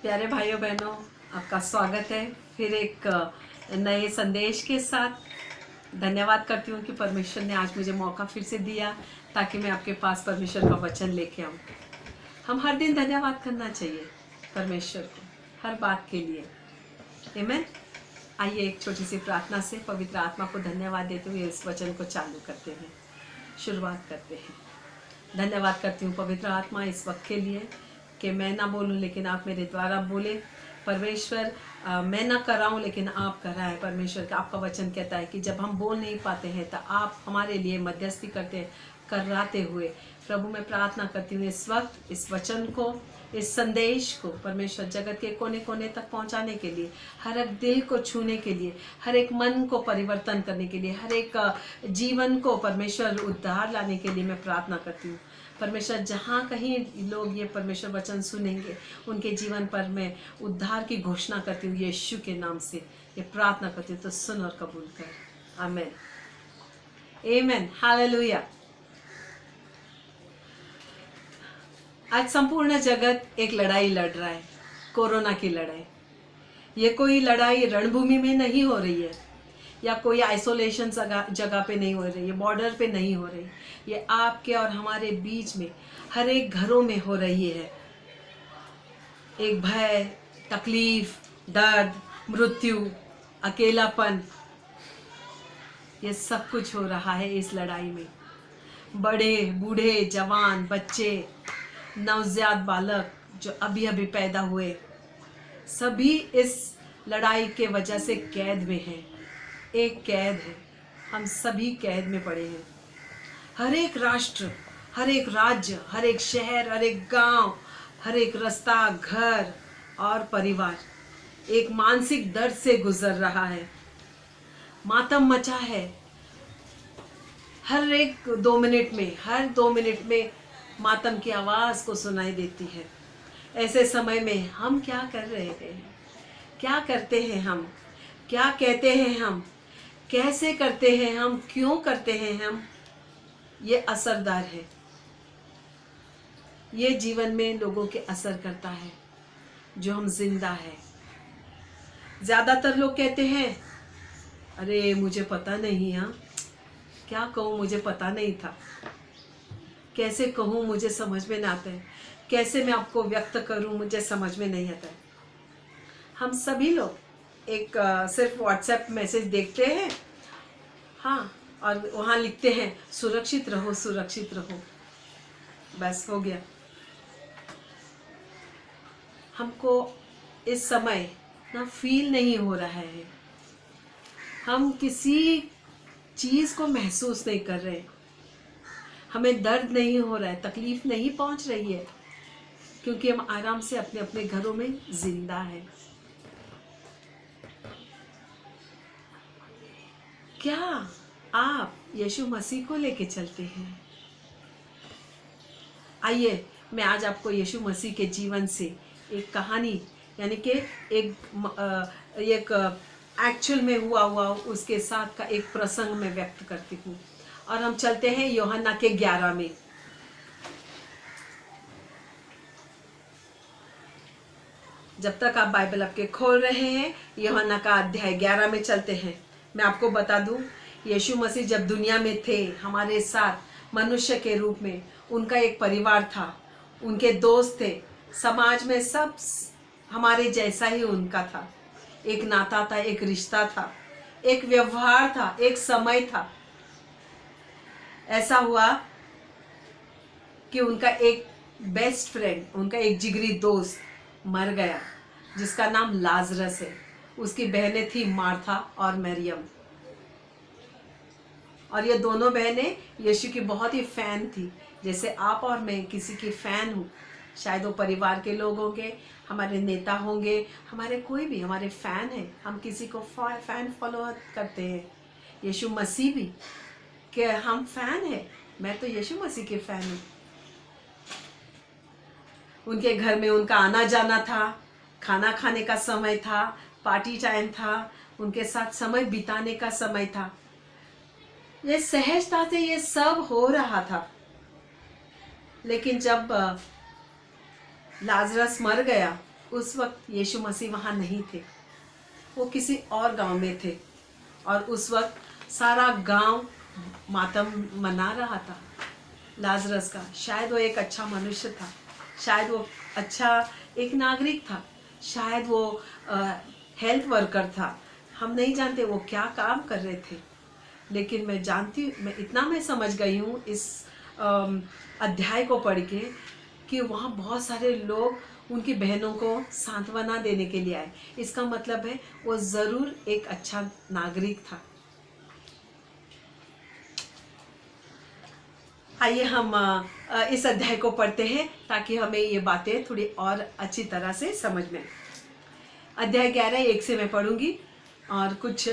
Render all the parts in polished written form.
प्यारे भाइयों बहनों, आपका स्वागत है फिर एक नए संदेश के साथ। धन्यवाद करती हूँ कि परमेश्वर ने आज मुझे मौका फिर से दिया ताकि मैं आपके पास परमेश्वर का वचन लेके आऊँ। हम हर दिन धन्यवाद करना चाहिए परमेश्वर को हर बात के लिए। आमीन। आइए एक छोटी सी प्रार्थना से पवित्र आत्मा को धन्यवाद देते हुए इस वचन को चालू करते हैं, शुरुआत करते हैं। धन्यवाद करती हूँ पवित्र आत्मा इस वक्त के लिए कि मैं ना बोलूँ लेकिन आप मेरे द्वारा बोले। परमेश्वर मैं ना कराऊँ लेकिन आप कराएं। परमेश्वर का आपका वचन कहता है कि जब हम बोल नहीं पाते हैं तो आप हमारे लिए मध्यस्थी कराते हुए। प्रभु मैं प्रार्थना करती हूँ इस वक्त इस वचन को, इस संदेश को परमेश्वर जगत के कोने कोने तक पहुंचाने के लिए, हर एक दिल को छूने के लिए, हर एक मन को परिवर्तन करने के लिए, हर एक जीवन को परमेश्वर उद्धार लाने के लिए मैं प्रार्थना करती हूँ। परमेश्वर जहाँ कहीं लोग ये परमेश्वर वचन सुनेंगे उनके जीवन पर मैं उद्धार की घोषणा करती हूँ यीशु के नाम से ये प्रार्थना करती हूँ। तो सुन और कबूल कर। आमीन, आमीन, हालेलुया। आज संपूर्ण जगत एक लड़ाई लड़ रहा है, कोरोना की लड़ाई। ये कोई लड़ाई रणभूमि में नहीं हो रही है या कोई आइसोलेशन जगह पे नहीं हो रही है, बॉर्डर पे नहीं हो रही। ये आपके और हमारे बीच में हर एक घरों में हो रही है। एक भय, तकलीफ, दर्द, मृत्यु, अकेलापन, ये सब कुछ हो रहा है इस लड़ाई में। बड़े, बूढ़े, जवान, बच्चे, नवजात बालक जो अभी अभी पैदा हुए, सभी इस लड़ाई के वजह से कैद में हैं। एक कैद है, हम सभी कैद में पड़े हैं। हर एक राष्ट्र, हर एक राज्य, हर एक शहर, हर एक गांव, हर एक रास्ता, घर और परिवार एक मानसिक दर्द से गुजर रहा है। मातम मचा है। हर 2 मिनट में मातम की आवाज़ को सुनाई देती है। ऐसे समय में हम क्या कर रहे हैं, क्या करते हैं हम, क्या कहते हैं हम, कैसे करते हैं हम, क्यों करते हैं हम, ये असरदार है। ये जीवन में लोगों के असर करता है जो हम जिंदा है। ज़्यादातर लोग कहते हैं अरे मुझे पता नहीं, हाँ क्या कहूँ, मुझे पता नहीं था, कैसे कहूँ मुझे समझ में ना आता है, कैसे मैं आपको व्यक्त करूँ मुझे समझ में नहीं आता है। हम सभी लोग एक सिर्फ व्हाट्सएप मैसेज देखते हैं, हाँ, और वहाँ लिखते हैं सुरक्षित रहो, सुरक्षित रहो, बस हो गया। हमको इस समय ना फील नहीं हो रहा है, हम किसी चीज़ को महसूस नहीं कर रहे, हमें दर्द नहीं हो रहा है, तकलीफ नहीं पहुंच रही है, क्योंकि हम आराम से अपने अपने घरों में जिंदा हैं। क्या आप यीशु मसीह को लेके चलते हैं? आइए मैं आज आपको यीशु मसीह के जीवन से एक कहानी, यानी कि एक एक्चुअल में हुआ उसके साथ का एक प्रसंग में व्यक्त करती हूँ। और हम चलते हैं यूहन्ना के 11 में। जब तक आप बाइबल आपके खोल रहे हैं, यूहन्ना का अध्याय 11 में चलते हैं। मैं आपको बता दूं, यीशु मसीह जब दुनिया में थे हमारे साथ मनुष्य के रूप में, उनका एक परिवार था, उनके दोस्त थे, समाज में सब हमारे जैसा ही उनका था। एक नाता था, एक रिश्ता था, एक व्यवहार था, एक समय था। ऐसा हुआ कि उनका एक बेस्ट फ्रेंड, उनका एक जिगरी दोस्त मर गया, जिसका नाम लाजरस है। उसकी बहनें थी मार्था और मरियम, और ये दोनों बहनें यीशु की बहुत ही फैन थी, जैसे आप और मैं किसी की फैन हूँ। शायद वो परिवार के लोग होंगे, हमारे नेता होंगे, हमारे कोई भी हमारे फैन है, हम किसी को फैन फॉलो करते हैं। यीशु मसीह भी कि हम फैन हैं, मैं तो यीशु मसीह के फैन हूँ। उनके घर में उनका आना जाना था, खाना खाने का समय था, पार्टी टाइम था, उनके साथ समय बिताने का समय था। ये सहजता से ये सब हो रहा था। लेकिन जब लाजरस मर गया उस वक्त यीशु मसीह वहाँ नहीं थे, वो किसी और गांव में थे और उस वक्त सारा गांव मातम मना रहा था लाजरस का। शायद वो एक अच्छा मनुष्य था, शायद वो अच्छा एक नागरिक था, शायद वो हेल्थ वर्कर था, हम नहीं जानते वो क्या काम कर रहे थे। लेकिन मैं जानती, मैं समझ गई हूँ इस अध्याय को पढ़ के कि वहाँ बहुत सारे लोग उनकी बहनों को सांत्वना देने के लिए आए। इसका मतलब है वो ज़रूर एक अच्छा नागरिक था। आइए हम इस अध्याय को पढ़ते हैं ताकि हमें ये बातें थोड़ी और अच्छी तरह से समझ में। अध्याय 11:1 से मैं पढ़ूंगी और कुछ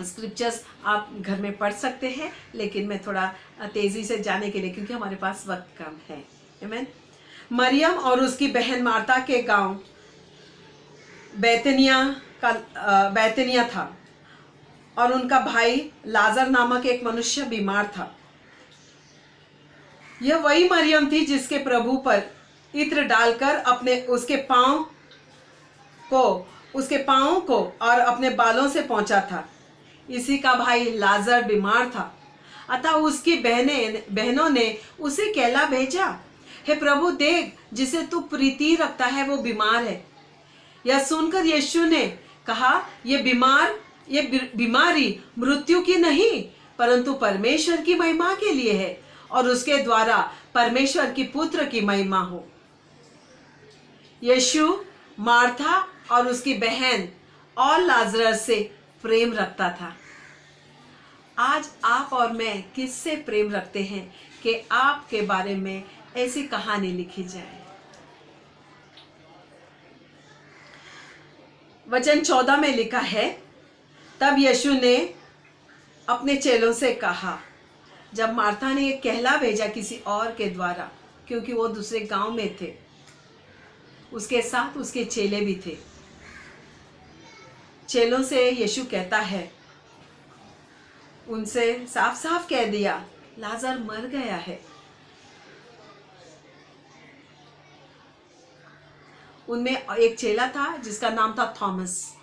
स्क्रिप्चर्स आप घर में पढ़ सकते हैं, लेकिन मैं थोड़ा तेज़ी से जाने के लिए, क्योंकि हमारे पास वक्त कम है। आमीन। मरियम और उसकी बहन मार्ता के गांव बैतनिया था और उनका भाई लाजर नामक एक मनुष्य बीमार था। यह वही मरियम थी जिसके प्रभु पर इत्र डालकर उसके पांवों को और अपने बालों से पहुंचा था। इसी का भाई लाजर बीमार था, अतः उसकी बहनों ने उसे कहला भेजा, हे प्रभु देख, जिसे तू प्रीति रखता है वो बीमार है। यह सुनकर यीशु ने कहा, ये बीमारी मृत्यु की नहीं परंतु परमेश्वर की महिमा के लिए है और उसके द्वारा परमेश्वर की पुत्र की महिमा हो। यीशु मार्था और उसकी बहन और लाजरस से प्रेम रखता था। आज आप और मैं किससे प्रेम रखते हैं कि आपके बारे में ऐसी कहानी लिखी जाए। वचन 14 में लिखा है, तब यीशु ने अपने चेलों से कहा, जब मार्था ने ये कहला भेजा किसी और के द्वारा, क्योंकि वो दूसरे गांव में थे, उसके साथ उसके चेले भी थे। चेलों से यीशु कहता है, उनसे साफ साफ कह दिया, लाजर मर गया है। उनमें एक चेला था जिसका नाम था थॉमस,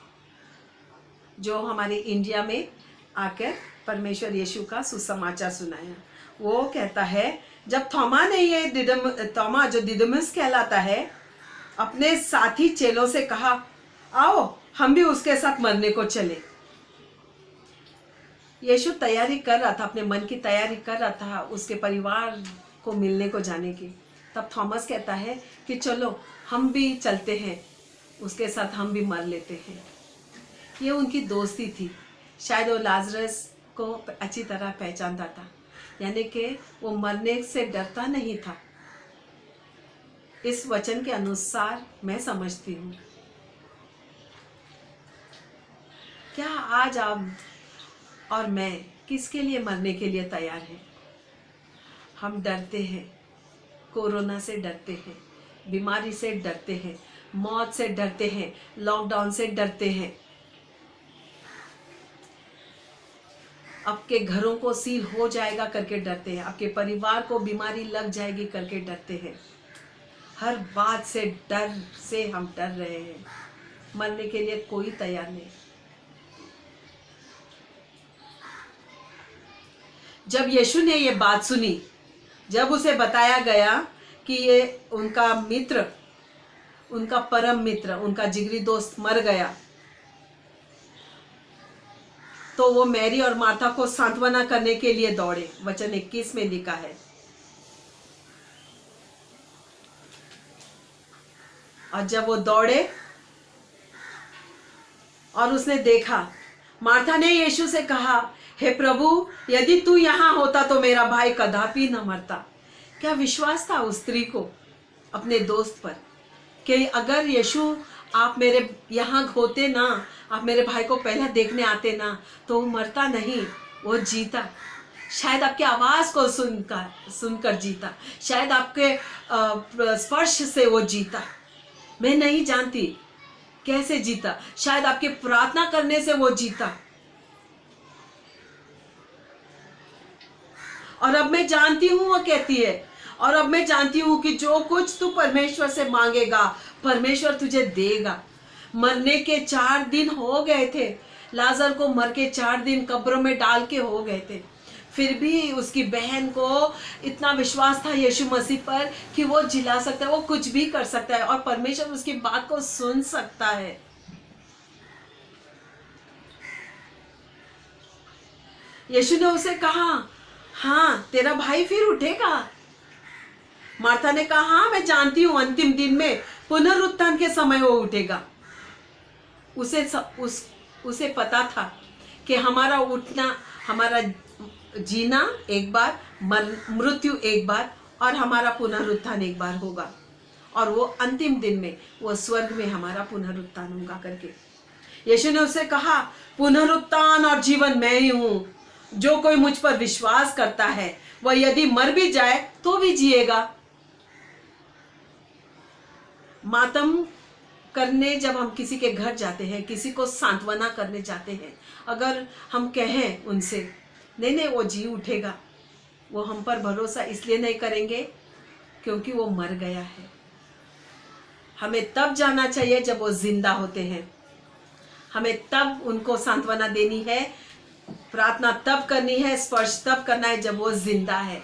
जो हमारे इंडिया में आकर परमेश्वर यीशु का सुसमाचार सुनाया। वो कहता है, जब थोमा ने थोमा जो दिदुमुस कहलाता है, अपने साथी चेलों से कहा, आओ हम भी उसके साथ मरने को चले। यीशु तैयारी कर रहा था, अपने मन की तैयारी कर रहा था उसके परिवार को मिलने को जाने की। तब थॉमस कहता है कि चलो हम भी चलते हैं, उसके साथ हम भी मर लेते हैं। ये उनकी दोस्ती थी। शायद वो लाजरस को अच्छी तरह पहचानता था, यानी कि वो मरने से डरता नहीं था। इस वचन के अनुसार मैं समझती हूँ। क्या आज आप और मैं किसके लिए मरने के लिए तैयार हैं? हम डरते हैं, कोरोना से डरते हैं, बीमारी से डरते हैं, मौत से डरते हैं, लॉकडाउन से डरते हैं, आपके घरों को सील हो जाएगा करके डरते हैं, आपके परिवार को बीमारी लग जाएगी करके डरते हैं। हर बात से डर से हम डर रहे हैं। मरने के लिए कोई तैयार नहीं। जब यीशु ने ये बात सुनी, जब उसे बताया गया कि ये उनका मित्र, उनका परम मित्र, उनका जिगरी दोस्त मर गया, तो वो मैरी और मार्था को सांत्वना करने के लिए दौड़े। वचन 21 में लिखा है, और जब वो दौड़े और उसने देखा, मार्था ने यीशु से कहा, हे प्रभु, यदि तू यहाँ होता तो मेरा भाई कदापि न मरता। क्या विश्वास था उस स्त्री को अपने दोस्त पर कि अगर यीशु आप मेरे यहाँ होते ना, आप मेरे भाई को पहले देखने आते ना, तो वो मरता नहीं, वो जीता। शायद आपकी आवाज़ को सुनकर जीता, शायद आपके स्पर्श से वो जीता। मैं नहीं जानती कैसे जीता, शायद आपके प्रार्थना करने से वो जीता। और अब मैं जानती हूँ, वो कहती है, और अब मैं जानती हूँ कि जो कुछ तू परमेश्वर से मांगेगा परमेश्वर तुझे देगा। मरने के 4 दिन हो गए थे, लाजर को मर के 4 दिन कब्रों में डाल के हो गए थे, फिर भी उसकी बहन को इतना विश्वास था यीशु मसीह पर कि वो जिला सकता है, वो कुछ भी कर सकता है और परमेश्वर उसकी बात को सुन सकता है। यीशु ने उसे कहा, हाँ तेरा भाई फिर उठेगा। मार्था ने कहा, हाँ मैं जानती हूं अंतिम दिन में पुनरुत्थान के समय वो उठेगा। उसे पता था कि हमारा उठना, हमारा जीना एक बार, मृत्यु एक बार और हमारा पुनरुत्थान एक बार होगा, और वो अंतिम दिन में वो स्वर्ग में हमारा पुनरुत्थान होगा करके। यीशु ने उसे कहा, पुनरुत्थान और जीवन मैं ही हूं, जो कोई मुझ पर विश्वास करता है वह यदि मर भी जाए तो भी जिएगा। मातम करने जब हम किसी के घर जाते हैं, किसी को सांत्वना करने जाते हैं, अगर हम कहें उनसे नहीं वो जी उठेगा, वो हम पर भरोसा इसलिए नहीं करेंगे क्योंकि वो मर गया है। हमें तब जाना चाहिए जब वो जिंदा होते हैं, हमें तब उनको सांत्वना देनी है, प्रार्थना तब करनी है, स्पर्श तब करना है जब वो जिंदा है।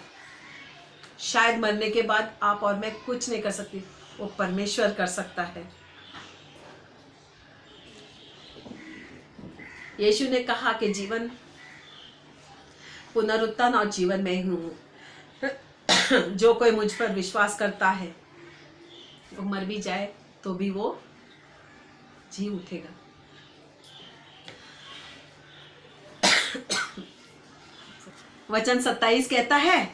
शायद मरने के बाद आप और मैं कुछ नहीं कर सकती, वो परमेश्वर कर सकता है। यीशु ने कहा कि जीवन, पुनरुत्थान और जीवन मैं ही हूं। जो कोई मुझ पर विश्वास करता है वो मर भी जाए तो भी वो जी उठेगा। वचन 27 कहता है,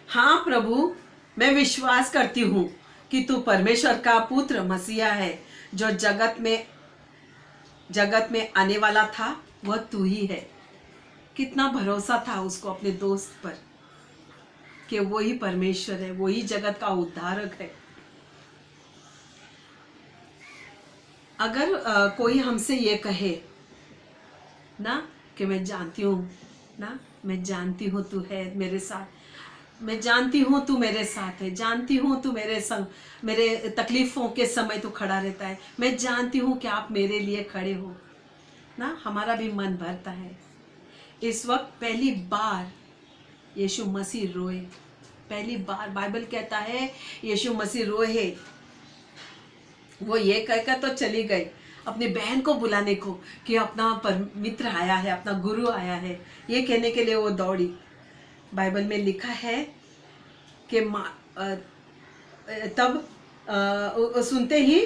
हाँ प्रभु मैं विश्वास करती हूं कि तू परमेश्वर का पुत्र मसीहा है, जो जगत में आने वाला था वह तू ही है। कितना भरोसा था उसको अपने दोस्त पर कि वो ही परमेश्वर है, वो ही जगत का उद्धारक है। अगर कोई हमसे ये कहे ना कि मैं जानती हूँ ना, मैं जानती हूँ तू है मेरे साथ, मैं जानती हूँ तू मेरे साथ है, जानती हूँ तू मेरे संग, मेरे तकलीफों के समय तू खड़ा रहता है, मैं जानती हूँ कि आप मेरे लिए खड़े हो ना, हमारा भी मन भरता है। इस वक्त पहली बार यीशु मसीह रोए, पहली बार बाइबल कहता है यीशु मसीह रोए। वो ये कहकर तो चली गई अपनी बहन को बुलाने को कि अपना मित्र आया है, अपना गुरु आया है, ये कहने के लिए वो दौड़ी। बाइबल में लिखा है कि तब सुनते ही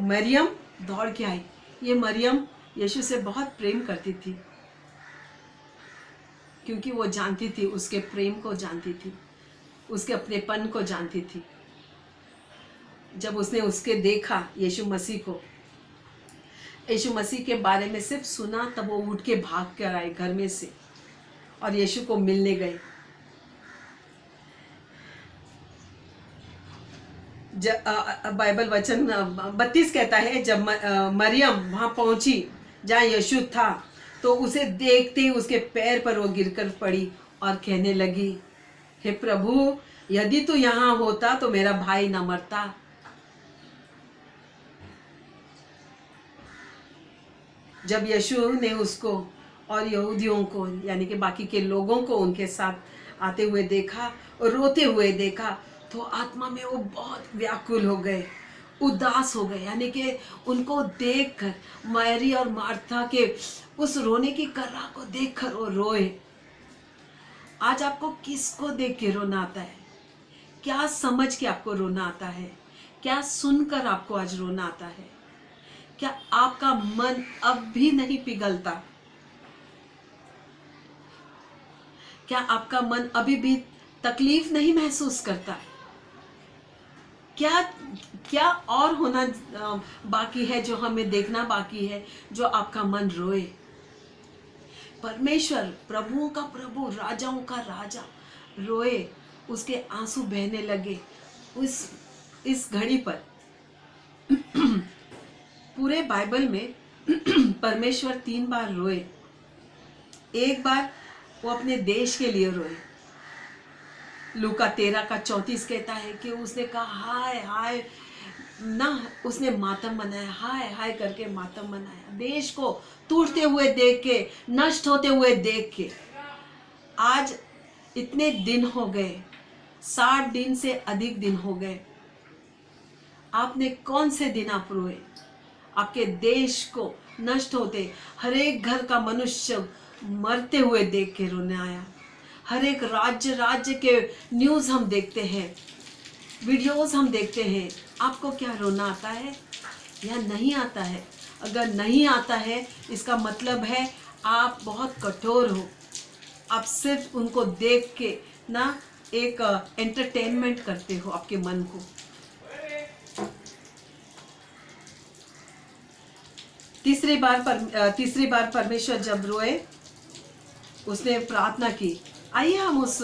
मरियम दौड़ के आई। ये मरियम यीशु से बहुत प्रेम करती थी, क्योंकि वो जानती थी, उसके प्रेम को जानती थी, उसके अपनेपन को जानती थी। जब उसने उसके देखा यीशु मसीह को, यीशु मसीह के बारे में सिर्फ सुना, तब वो उठ के भाग कर आए घर में से और यीशु को मिलने गए। बाइबल वचन 32 कहता है, जब मरियम वहां पहुंची जहाँ यीशु था, तो उसे देखते ही उसके पैर पर वो गिरकर पड़ी और कहने लगी, हे प्रभु यदि तू यहाँ होता तो मेरा भाई न मरता। जब यीशु ने उसको और यहूदियों को, यानी कि बाकी के लोगों को उनके साथ आते हुए देखा और रोते हुए देखा, तो आत्मा में वो बहुत व्याकुल हो गए, उदास हो गए। यानी कि उनको देखकर, मैरी और मार्था के उस रोने की कर्रा को देखकर वो रोए। आज आपको किसको देख के रोना आता है? क्या समझ के आपको रोना आता है? क्या सुनकर आपको आज रोना आता है? क्या आपका मन अब भी नहीं पिघलता? क्या आपका मन अभी भी तकलीफ नहीं महसूस करता? क्या और होना बाकी है, जो हमें देखना बाकी है, जो आपका मन रोए? परमेश्वर, प्रभुओं का प्रभु, राजाओं का राजा रोए, उसके आंसू बहने लगे इस घड़ी पर। पूरे बाइबल में परमेश्वर 3 बार रोए। एक बार वो अपने देश के लिए रोए, लूका 13:34 कहता है कि उसने कहा हाय हाय ना, उसने मातम मनाया, हाय हाय करके मातम मनाया, देश को टूटते हुए देख के, नष्ट होते हुए देख के। आज इतने दिन हो गए, 60 दिन से अधिक दिन हो गए, आपने कौन से दिन आप रोए? आपके देश को नष्ट होते, हर एक घर का मनुष्य मरते हुए देख के रोने आया। हर एक राज्य के न्यूज़ हम देखते हैं, वीडियोस हम देखते हैं। आपको क्या रोना आता है या नहीं आता है? अगर नहीं आता है, इसका मतलब है आप बहुत कठोर हो। आप सिर्फ उनको देख के ना एक एंटरटेनमेंट करते हो आपके मन को। तीसरी बार परमेश्वर जब रोए, उसने प्रार्थना की। आइए हम उस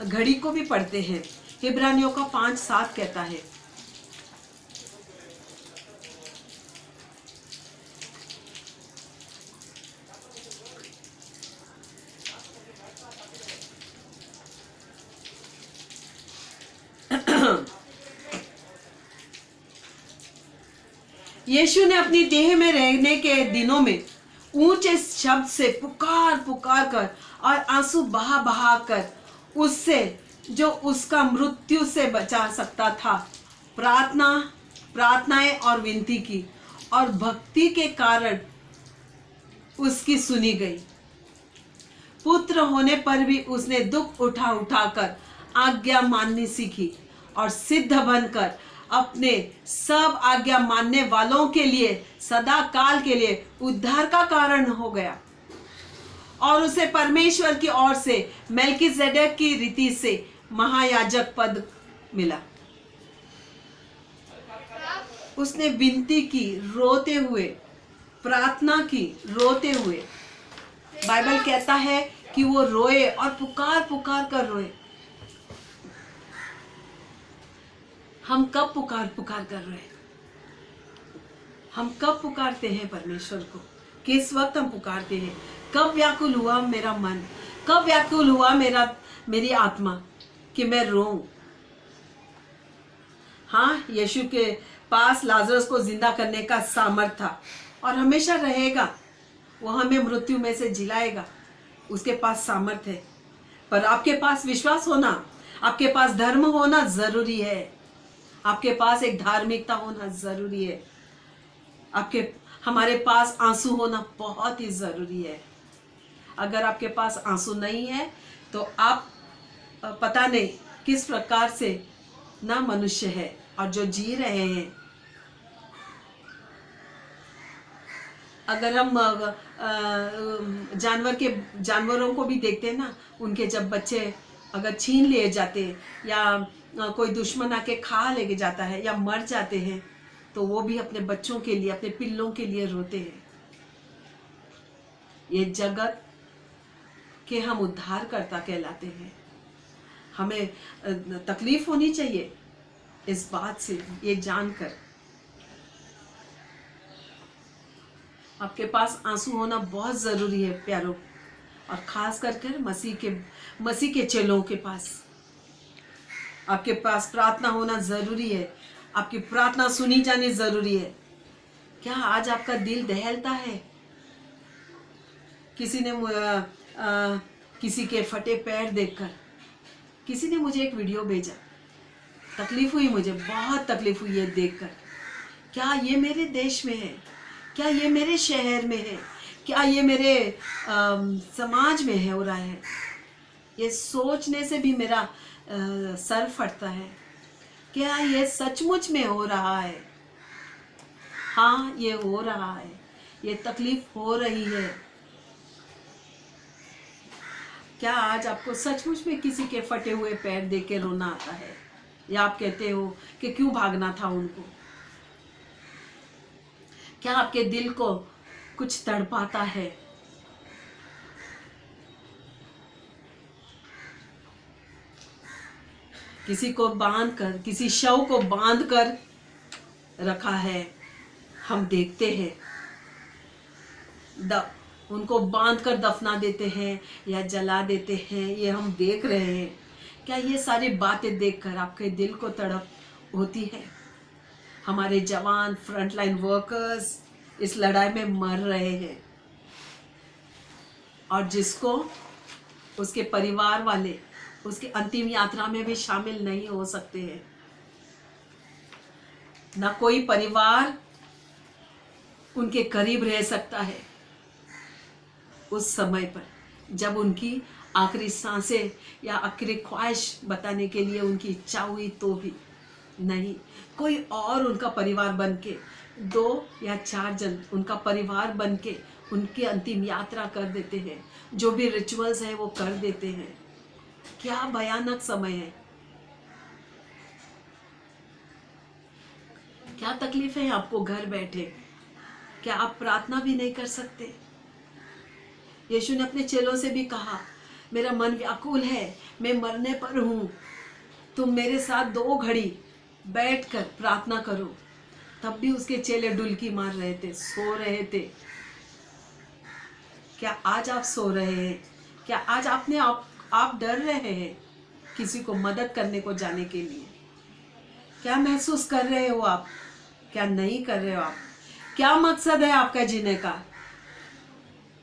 घड़ी को भी पढ़ते हैं। इब्रानियों का 5:7 कहता है, यीशु ने अपनी देह में रहने के दिनों में ऊंचे शब्द से पुकार पुकार कर और आंसू बहा बहा कर उससे जो उसका मृत्यु से बचा सकता था प्रार्थनाएं और विनती की, और भक्ति के कारण उसकी सुनी गई। पुत्र होने पर भी उसने दुख उठा उठा कर आज्ञा माननी सीखी और सिद्ध बनकर अपने सब आज्ञा मानने वालों के लिए सदा काल के लिए उद्धार का कारण हो गया। और उसे परमेश्वर की ओर से मेल्कीजेडेक की रीति से महायाजक पद मिला। उसने विनती की रोते हुए, प्रार्थना की रोते हुए। बाइबल कहता है कि वो रोए और पुकार पुकार कर रोए। हम कब पुकार पुकार कर रहे हैं? हम कब पुकारते हैं परमेश्वर को? किस वक्त हम पुकारते हैं? कब व्याकुल हुआ मेरा मन, कब व्याकुल हुआ मेरी आत्मा कि मैं रोऊं? हाँ, यीशु के पास लाजरस को जिंदा करने का सामर्थ था और हमेशा रहेगा। वो हमें मृत्यु में से जिलाएगा, उसके पास सामर्थ है। पर आपके पास विश्वास होना, आपके पास धर्म होना जरूरी है। आपके पास एक धार्मिकता होना जरूरी है। हमारे पास आंसू होना बहुत ही जरूरी है। अगर आपके पास आंसू नहीं है तो आप पता नहीं किस प्रकार से ना मनुष्य है और जो जी रहे हैं। अगर हम जानवरों को भी देखते हैं ना, उनके जब बच्चे अगर छीन लिए जाते या कोई दुश्मन आके खा लेके जाता है या मर जाते हैं, तो वो भी अपने बच्चों के लिए, अपने पिल्लों के लिए रोते हैं। ये जगत के हम उद्धारकर्ता कहलाते हैं। हमें तकलीफ होनी चाहिए इस बात से, ये जानकर। आपके पास आंसू होना बहुत जरूरी है प्यारों, और खास करके मसीह के चेलों के पास। आपके पास प्रार्थना होना जरूरी है। आपकी प्रार्थना सुनी जानी जरूरी है। क्या आज आपका दिल दहलता है? किसी के फटे पैर देखकर किसी ने मुझे एक वीडियो भेजा, तकलीफ हुई, मुझे बहुत तकलीफ हुई है देखकर। क्या ये मेरे देश में है? क्या ये मेरे शहर में है? क्या ये मेरे समाज में है हो रहा है? ये सोचने से भी मेरा सर फटता है। क्या ये सचमुच में हो रहा है? हाँ, ये हो रहा है। ये तकलीफ हो रही है। क्या आज आपको सचमुच में किसी के फटे हुए पैर देख के रोना आता है? या आप कहते हो कि क्यों भागना था उनको? क्या आपके दिल को कुछ तड़पाता है? किसी को बांधकर, किसी शव को बांधकर रखा है, हम देखते हैं। उनको बांधकर दफना देते हैं या जला देते हैं, ये हम देख रहे हैं। क्या ये सारी बातें देखकर आपके दिल को तड़प होती है? हमारे जवान फ्रंटलाइन वर्कर्स इस लड़ाई में मर रहे हैं और जिसको उसके परिवार वाले उसकी अंतिम यात्रा में भी शामिल नहीं हो सकते हैं। ना कोई परिवार उनके करीब रह सकता है उस समय पर, जब उनकी आखिरी सांसें या आखिरी ख्वाहिश बताने के लिए उनकी इच्छा हुई तो भी नहीं। कोई और उनका परिवार बनके, 2 या 4 जन उनका परिवार बनके उनकी अंतिम यात्रा कर देते हैं। जो भी रिचुअल्स है वो कर देते हैं। क्या भयानक समय है, क्या तकलीफ है आपको घर बैठे? क्या आप प्रार्थना भी नहीं कर सकते? यीशु ने अपने चेलों से भी कहा, मेरा मन व्याकुल है, मैं मरने पर हूं, तुम मेरे साथ 2 घड़ी बैठकर प्रार्थना करो। तब भी उसके चेले डुलकी मार रहे थे, सो रहे थे। क्या आज आप सो रहे हैं? क्या आज आप डर रहे हैं किसी को मदद करने को जाने के लिए? क्या महसूस कर रहे हो आप? क्या नहीं कर रहे हो आप? क्या मकसद है आपका जीने का?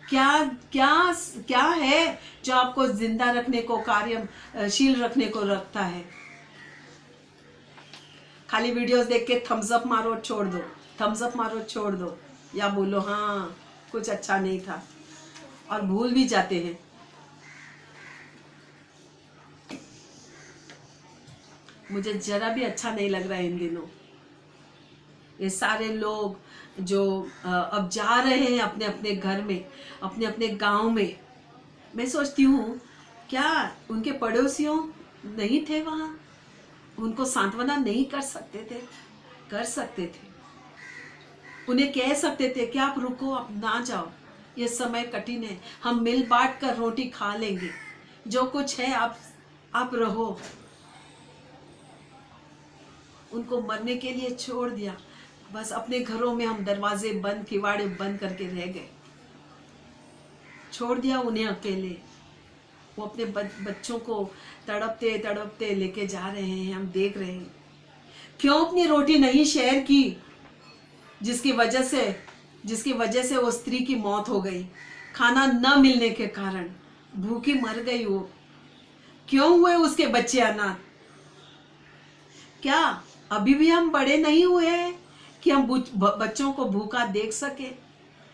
क्या क्या क्या है जो आपको जिंदा रखने को, कार्यशील रखने को रखता है? खाली वीडियोस देख के थम्स अप मारो छोड़ दो, थम्स अप मारो छोड़ दो, या बोलो हाँ कुछ अच्छा नहीं था, और भूल भी जाते हैं। मुझे जरा भी अच्छा नहीं लग रहा है इन दिनों। ये सारे लोग जो अब जा रहे हैं अपने अपने घर में, अपने अपने गांव में, मैं सोचती हूँ क्या उनके पड़ोसियों नहीं थे वहाँ? उनको सांत्वना नहीं कर सकते थे? कर सकते थे। उन्हें कह सकते थे कि आप रुको, आप ना जाओ, ये समय कठिन है, हम मिल बांट कर रोटी खा लेंगे, जो कुछ है आप रहो। उनको मरने के लिए छोड़ दिया। बस अपने घरों में हम दरवाजे बंद, किवाड़े बंद करके रह गए, छोड़ दिया उन्हें अकेले। वो अपने बच्चों को तड़पते तड़पते लेके जा रहे हैं, हम देख रहे हैं। क्यों अपनी रोटी नहीं शेयर की, जिसकी वजह से वो स्त्री की मौत हो गई, खाना न मिलने के कारण भूखी मर गई वो। क्यों हुए उसके बच्चे अनाथ? क्या अभी भी हम बड़े नहीं हुए हैं कि हम बच्चों को भूखा देख सके?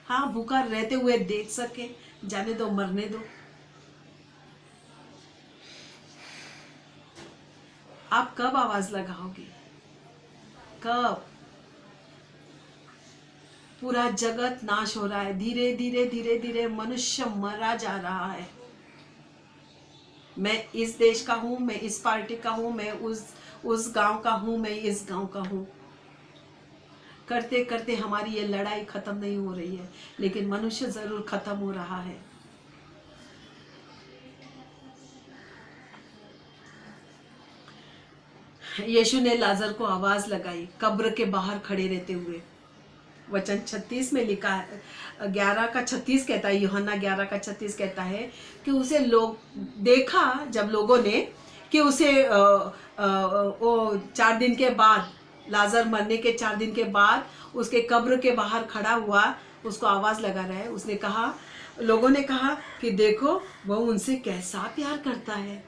हाँ, भूखा रहते हुए देख सके। जाने दो, मरने दो। आप कब आवाज लगाओगे? कब? पूरा जगत नाश हो रहा है, धीरे धीरे धीरे धीरे मनुष्य मरा जा रहा है। मैं इस देश का हूं, मैं इस पार्टी का हूं, मैं उस गांव का हूं, मैं इस गांव का हूं। करते करते हमारी ये लड़ाई खत्म नहीं हो रही है, लेकिन मनुष्य जरूर खत्म हो रहा है। यीशु ने लाजर को आवाज लगाई, कब्र के बाहर खड़े रहते हुए। वचन 36 में लिखा है, 11:36 कहता है, यूहन्ना 11:36 कहता है कि उसे लोग देखा, जब लोगों ने कि उसे वो 4 दिन के बाद, लाजर मरने के 4 दिन के बाद उसके कब्र के बाहर खड़ा हुआ, उसको आवाज लगा रहा है। उसने कहा, लोगों ने कहा कि देखो वो उनसे कैसा प्यार करता है।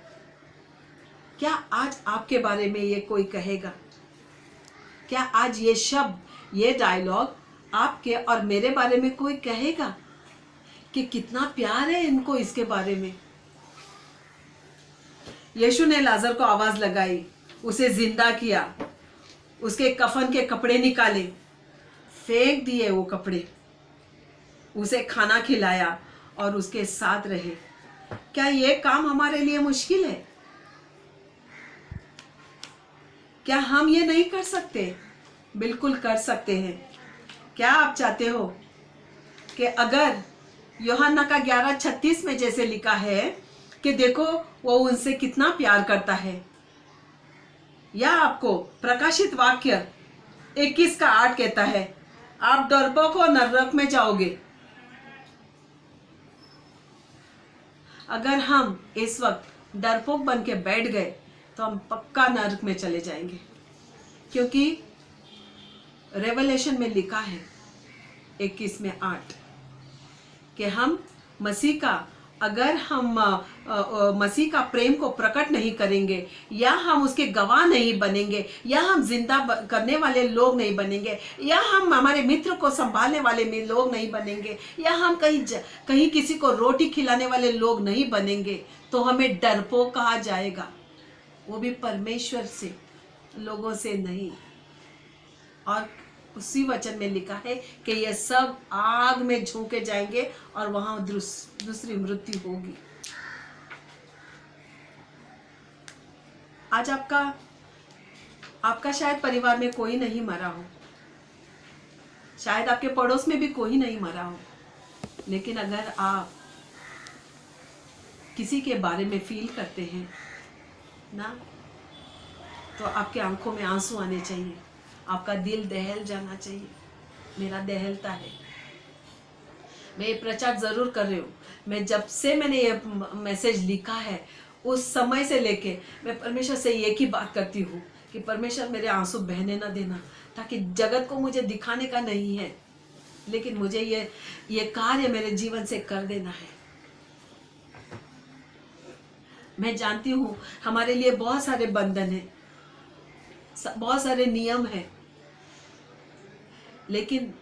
क्या आज आपके बारे में ये कोई कहेगा? क्या आज ये शब्द, ये डायलॉग आपके और मेरे बारे में कोई कहेगा कि कितना प्यार है इनको इसके बारे में? यीशु ने लाजर को आवाज लगाई, उसे जिंदा किया, उसके कफन के कपड़े निकाले, फेंक दिए वो कपड़े, उसे खाना खिलाया और उसके साथ रहे। क्या ये काम हमारे लिए मुश्किल है? क्या हम ये नहीं कर सकते? बिल्कुल कर सकते हैं। क्या आप चाहते हो कि अगर यूहन्ना का 11:36 में जैसे लिखा है कि देखो वो उनसे कितना प्यार करता है, या आपको प्रकाशित वाक्य 21:8 कहता है आप डरपोक हो, नरक में जाओगे? अगर हम इस वक्त डरपोक बन के बैठ गए तो हम पक्का नरक में चले जाएंगे। क्योंकि रेवलेशन में लिखा है 21:8 कि हम मसीह का, अगर हम मसीह का प्रेम को प्रकट नहीं करेंगे, या हम उसके गवाह नहीं बनेंगे, या हम जिंदा करने वाले लोग नहीं बनेंगे, या हम हमारे मित्र को संभालने वाले लोग नहीं बनेंगे, या हम कहीं किसी को रोटी खिलाने वाले लोग नहीं बनेंगे, तो हमें डरपोक कहा जाएगा, वो भी परमेश्वर से, लोगों से नहीं। और उसी वचन में लिखा है कि ये सब आग में झोंके जाएंगे और वहां दूसरी मृत्यु होगी। आज आपका शायद परिवार में कोई नहीं मरा हो, शायद आपके पड़ोस में भी कोई नहीं मरा हो, लेकिन अगर आप किसी के बारे में फील करते हैं ना, तो आपके आंखों में आंसू आने चाहिए, आपका दिल दहल जाना चाहिए। मेरा दहलता है। मैं ये प्रचार जरूर कर रही हूँ। मैं जब से मैंने ये मैसेज लिखा है, उस समय से लेके मैं परमेश्वर से एक ही बात करती हूँ कि परमेश्वर मेरे आंसू बहने ना देना, ताकि जगत को मुझे दिखाने का नहीं है, लेकिन मुझे ये कार्य मेरे जीवन से कर देना है। मैं जानती हूँ हमारे लिए बहुत सारे बंधन हैं, बहुत सारे नियम हैं, लेकिन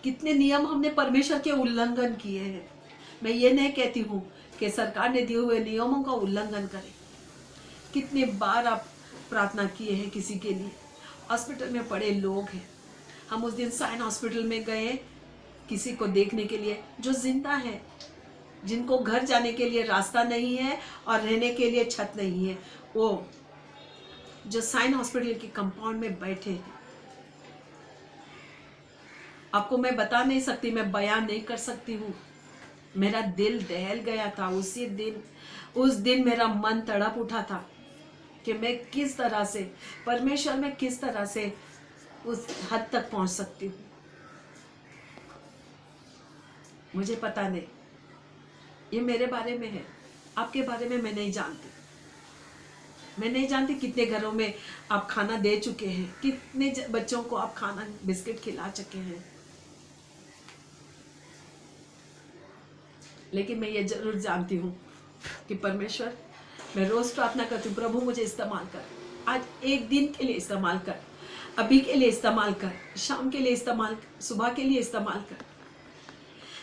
कितने नियम हमने परमेश्वर के उल्लंघन किए हैं। मैं ये नहीं कहती हूँ कि सरकार ने दिए हुए नियमों का उल्लंघन करें। कितने बार आप प्रार्थना किए हैं किसी के लिए, हॉस्पिटल में पड़े लोग हैं। हम उस दिन साइन हॉस्पिटल में गए किसी को देखने के लिए जो जिंदा है, जिनको घर जाने के लिए रास्ता नहीं है और रहने के लिए छत नहीं है, वो जो साइन हॉस्पिटल के कंपाउंड में बैठे हैं। आपको मैं बता नहीं सकती, मैं बयान नहीं कर सकती हूँ। मेरा दिल दहल गया था उस दिन मेरा मन तड़प उठा था कि मैं किस तरह से परमेश्वर में किस तरह से उस हद तक पहुंच सकती हूँ। मुझे पता नहीं, ये मेरे बारे में है, आपके बारे में मैं नहीं जानती। मैं नहीं जानती कितने घरों में आप खाना दे चुके हैं, कितने बच्चों को आप खाना बिस्किट खिला चुके हैं, लेकिन मैं ये जरूर जानती हूँ कि परमेश्वर, मैं रोज प्रार्थना करती हूँ, प्रभु मुझे इस्तेमाल कर, आज एक दिन के लिए इस्तेमाल कर, अभी के लिए इस्तेमाल कर, शाम के लिए इस्तेमाल कर, सुबह के लिए इस्तेमाल कर।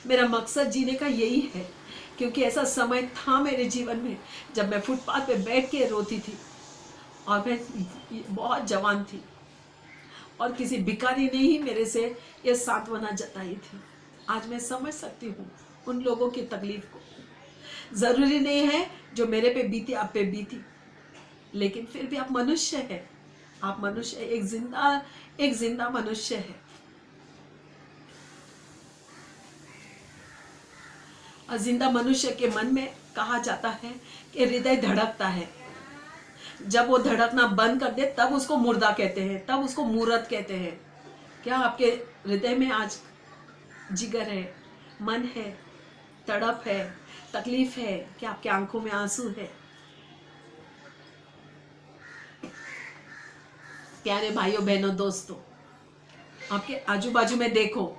मेरा मकसद जीने का यही है, क्योंकि ऐसा समय था मेरे जीवन में जब मैं फुटपाथ पे बैठ के रोती थी, और मैं बहुत जवान थी, और किसी भिखारी ने ही मेरे से ये सांत्वना जताई थी। आज मैं समझ सकती हूँ उन लोगों की तकलीफ को। जरूरी नहीं है जो मेरे पे बीती आप पे बीती, लेकिन फिर भी आप मनुष्य है, आप मनुष्य, एक जिंदा मनुष्य है। और जिंदा मनुष्य के मन में कहा जाता है कि हृदय धड़कता है, जब वो धड़कना बंद कर दे तब उसको मुर्दा कहते हैं, तब उसको मूर्त कहते हैं। क्या आपके हृदय में आज जिगर है, मन है, तड़प है, तकलीफ है? क्या आपके आंखों में आंसू है? प्यारे भाइयों बहनों दोस्तों, आपके आजू बाजू में देखो,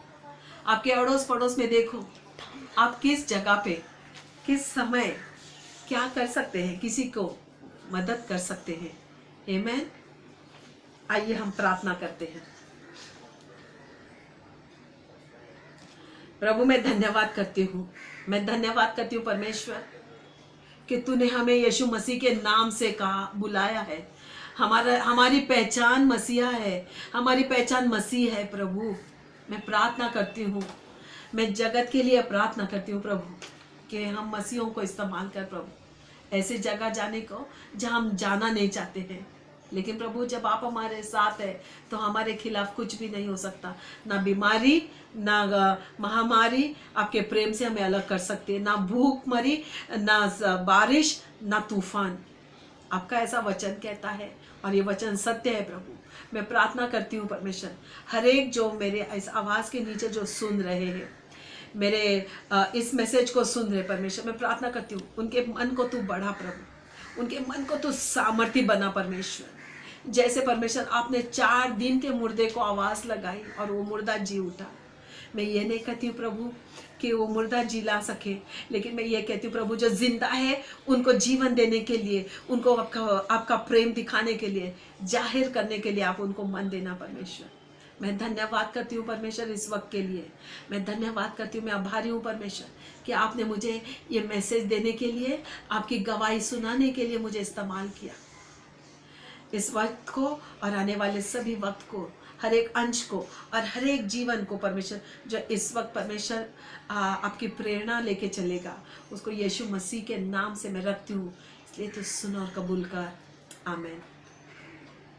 आपके अड़ोस पड़ोस में देखो, आप किस जगह पे किस समय क्या कर सकते हैं, किसी को मदद कर सकते हैं। आमीन। आइए हम प्रार्थना करते हैं। प्रभु मैं धन्यवाद करती हूँ, मैं धन्यवाद करती हूँ परमेश्वर कि तूने हमें यीशु मसीह के नाम से कहा, बुलाया है। हमारी पहचान मसीहा है, हमारी पहचान मसीह है। प्रभु मैं प्रार्थना करती हूँ, मैं जगत के लिए प्रार्थना करती हूँ प्रभु कि हम मसीहों को इस्तेमाल कर प्रभु, ऐसे जगह जाने को जहाँ हम जाना नहीं चाहते हैं, लेकिन प्रभु जब आप हमारे साथ है तो हमारे खिलाफ कुछ भी नहीं हो सकता। ना बीमारी, ना महामारी आपके प्रेम से हमें अलग कर सकती है, ना भूख मरी, ना बारिश, ना तूफान। आपका ऐसा वचन कहता है और ये वचन सत्य है प्रभु। मैं प्रार्थना करती हूँ परमेश्वर, हर एक जो मेरे इस आवाज़ के नीचे जो सुन रहे हैं, मेरे इस मैसेज को सुन रहे परमेश्वर, मैं प्रार्थना करती हूँ उनके मन को तू बढ़ा प्रभु, उनके मन को तो सामर्थ्य बना परमेश्वर। जैसे परमेश्वर आपने 4 दिन के मुर्दे को आवाज़ लगाई और वो मुर्दा जी उठा। मैं ये नहीं कहती हूँ प्रभु कि वो मुर्दा जिला सके, लेकिन मैं ये कहती हूँ प्रभु जो जिंदा है उनको जीवन देने के लिए, उनको आपका प्रेम दिखाने के लिए, जाहिर करने के लिए आप उनको मन देना परमेश्वर। मैं धन्यवाद करती हूँ परमेश्वर इस वक्त के लिए। मैं धन्यवाद करती हूँ, मैं आभारी हूँ परमेश्वर कि आपने मुझे ये मैसेज देने के लिए, आपकी गवाही सुनाने के लिए मुझे इस्तेमाल किया। इस वक्त को और आने वाले सभी वक्त को, हर एक अंश को और हर एक जीवन को परमेश्वर जो इस वक्त परमेश्वर आपकी प्रेरणा लेके चलेगा, उसको यीशु मसीह के नाम से मैं रखती हूँ। इसलिए तो सुन और कबूल कर। आमीन।